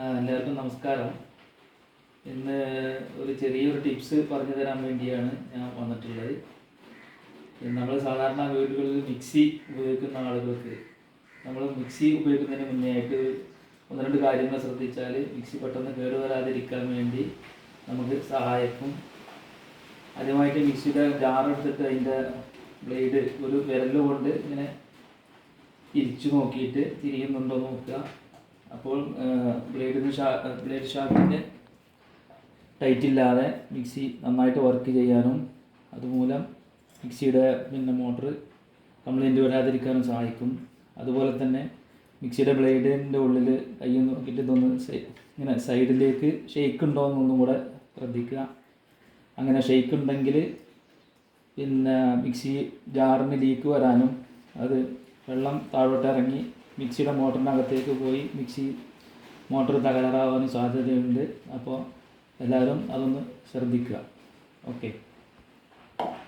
എല്ലാവർക്കും നമസ്കാരം. ഇന്ന് ഒരു ചെറിയൊരു ടിപ്സ് പറഞ്ഞു തരാൻ വേണ്ടിയാണ് ഞാൻ വന്നിട്ടുള്ളത്. നമ്മൾ സാധാരണ വീടുകളിൽ മിക്സി ഉപയോഗിക്കുന്ന ആളുകൾക്ക് നമ്മൾ മിക്സി ഉപയോഗിക്കുന്നതിന് മുന്നേ ആയിട്ട് ഒന്ന് രണ്ട് കാര്യങ്ങൾ ശ്രദ്ധിച്ചാൽ മിക്സി പെട്ടെന്ന് കേടുവരാതിരിക്കാൻ വേണ്ടി നമുക്ക് സഹായിക്കും. ആദ്യമായിട്ട് മിക്സിയുടെ ജാർ എടുത്തിട്ട് അതിൻ്റെ ബ്ലേഡ് ഒരു വിരൽ കൊണ്ട് ഇങ്ങനെ തിരിച്ചു നോക്കിയിട്ട് തിരിയുന്നുണ്ടോ നോക്കുക. അപ്പോൾ ബ്ലേഡ് ഷാഫ്റ്റിൻ്റെ ടൈറ്റ് ഇല്ലാതെ മിക്സി നന്നായിട്ട് വർക്ക് ചെയ്യാനും അതുമൂലം മിക്സിയുടെ മോട്ടർ കംപ്ലൈൻറ്റ് വരാതിരിക്കാനും സഹായിക്കും. അതുപോലെ തന്നെ മിക്സിയുടെ ബ്ലേഡിൻ്റെ ഉള്ളിൽ കൈ നോക്കിയിട്ട് ഇതൊന്ന് ഇങ്ങനെ സൈഡിലേക്ക് ഷെയ്ക്ക് ഉണ്ടോ എന്നൊന്നും കൂടെ ശ്രദ്ധിക്കുക. അങ്ങനെ ഷെയ്ക്ക് ഉണ്ടെങ്കിൽ മിക്സി ജാറിന് ലീക്ക് വരാനും അത് വെള്ളം താഴോട്ട് ഇറങ്ങി മിക്സിയുടെ മോട്ടറിനകത്തേക്ക് പോയി മിക്സി മോട്ടർ തകരാറാവാനും സാധ്യതയുണ്ട്. അപ്പോൾ എല്ലാവരും അതൊന്ന് ശ്രദ്ധിക്കുക. ഓക്കെ.